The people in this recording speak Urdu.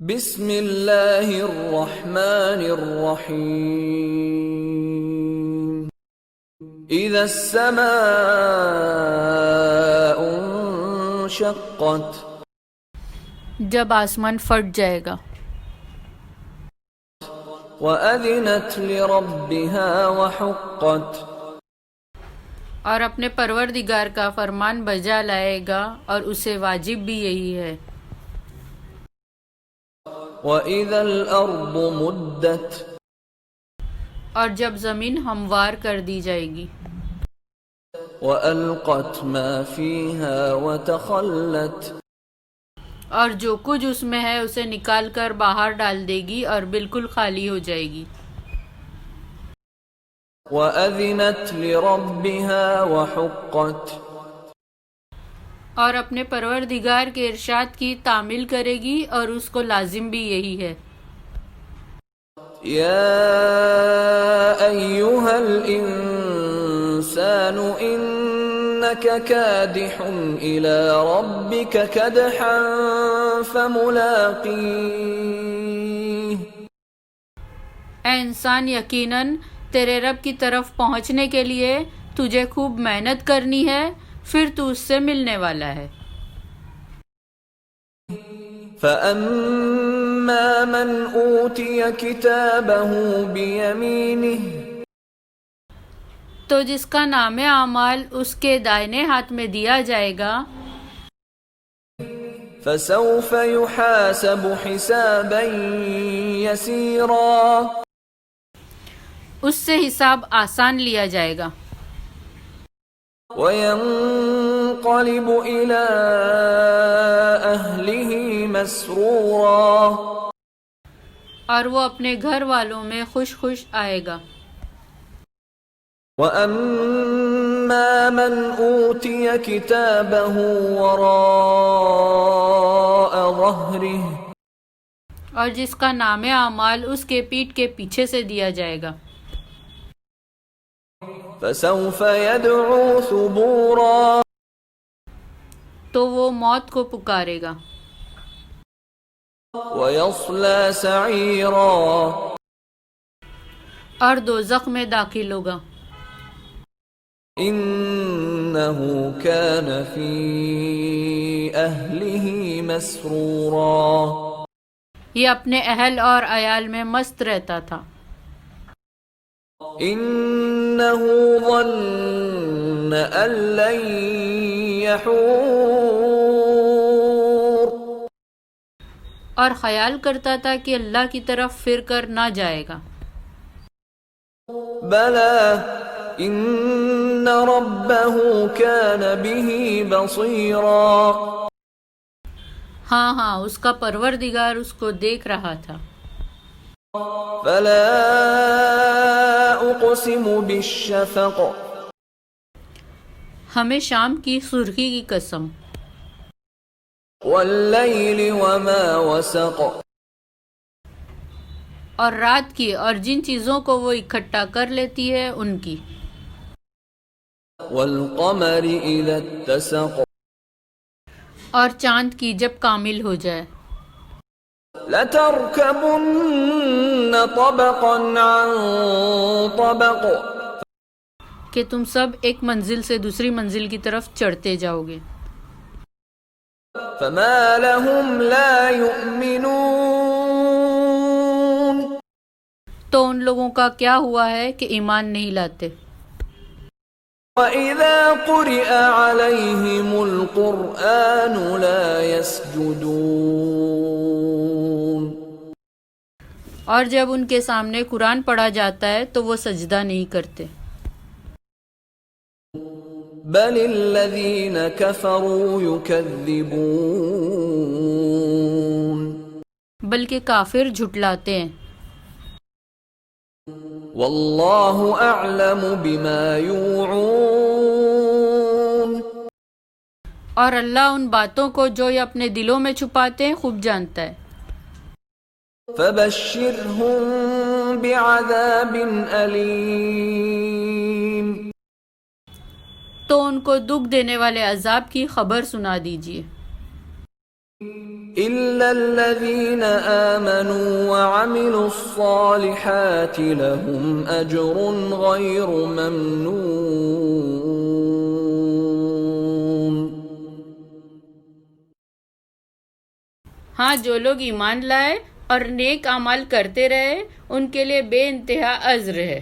بسم اللہ الرحمن الرحیم اذا السماء انشقت جب آسمان پھٹ جائے گا. وَأَذِنَتْ لِرَبِّهَا وَحُقَّتْ اور اپنے پروردگار کا فرمان بجا لائے گا اور اسے واجب بھی یہی ہے. وَإِذَا الْأَرْضُ مُدَّتْ اور جب زمین ہموار کر دی جائے گی. وَأَلْقَتْ مَا فِيهَا وَتَخَلَّتْ اور جو کچھ اس میں ہے اسے نکال کر باہر ڈال دے گی اور بالکل خالی ہو جائے گی. وَأَذِنَتْ لِرَبِّهَا وَحُقَّتْ اور اپنے پروردگار کے ارشاد کی تعمیل کرے گی اور اس کو لازم بھی یہی ہے. يَا أَيُّهَا الْإِنسَانُ إِنَّكَ كَادِحٌ إِلَى رَبِّكَ كَدْحًا فَمُلَاقِيهِ اے انسان، یقیناً تیرے رب کی طرف پہنچنے کے لیے تجھے خوب محنت کرنی ہے، پھر تو اس سے ملنے والا ہے. فَأَمَّا مَنْ أُوتِيَ كِتَابَهُ بِيَمِينِهِ تو جس کا نام اعمال اس کے دائنے ہاتھ میں دیا جائے گا فَسَوْفَ يُحَاسَبُ حِسَابًا يَسِيرًا اس سے حساب آسان لیا جائے گا. وَيَنْقَلِبُ إِلَىٰ أَهْلِهِ مَسْرُورًا اور وہ اپنے گھر والوں میں خوش خوش آئے گا. وَأَمَّا مَنْ أُوتِيَ كِتَابَهُ وَرَاءَ ظَهْرِهِ اور جس کا نام اعمال اس کے پیٹھ کے پیچھے سے دیا جائے گا فَسَوْفَ يَدْعُو ثُبُورًا تو وہ موت کو پکارے گا. وَيَصْلَىٰ سَعِيرًا اور دوزخ میں داخل ہوگا. إِنَّهُ كَانَ فِي أَهْلِهِ مَسْرُورًا یہ اپنے اہل اور عیال میں مست رہتا تھا. إِنَّهُ ظَنَّ أَن لَّن يَحُورَ اور خیال کرتا تھا کہ اللہ کی طرف پھر کر نہ جائے گا. بَلَىٰ إِنَّ رَبَّهُ كَانَ بِهِ بَصِيرًا ہاں ہاں، اس کا پروردگار اس کو دیکھ رہا تھا. فَلَا أُقْسِمُ بِالشَّفَقِ ہمیں شام کی سرخی کی قسم. وَاللَّيْلِ وَمَا وَسَقَ اور رات کی اور جن چیزوں کو وہ اکٹھا کر لیتی ہے ان کی. وَالْقَمَرِ إِذَا اتَّسَقَ اور چاند کی جب کامل ہو جائے. لَتَرْكَبُنَّ طَبَقًا عَن طَبَقٍ کہ تم سب ایک منزل سے دوسری منزل کی طرف چڑھتے جاؤ گے. فَمَا لَهُمْ لَا يُؤْمِنُونَ تو ان لوگوں کا کیا ہوا ہے کہ ایمان نہیں لاتے. وَإِذَا قُرِئَ عَلَيْهِمُ الْقُرْآنُ لَا يَسْجُدُونَ اور جب ان کے سامنے قرآن پڑھا جاتا ہے تو وہ سجدہ نہیں کرتے. بَلِ الَّذِينَ كَفَرُوا يُكَذِّبُونَ بلکہ کافر جھٹلاتے ہیں. وَاللَّهُ أَعْلَمُ بِمَا يُوعُونَ اور اللہ ان باتوں کو جو یہ اپنے دلوں میں چھپاتے ہیں خوب جانتا ہے. فَبَشِّرْهُم بِعَذَابٍ أَلِيمٍ تو ان کو دکھ دینے والے عذاب کی خبر سنا دیجیے. إلا الذين آمنوا وعملوا الصالحات لهم أجر غير ممنون. ہاں جو لوگ ایمان لائے اور نیک اعمال کرتے رہے ان کے لیے بے انتہا اجر ہے.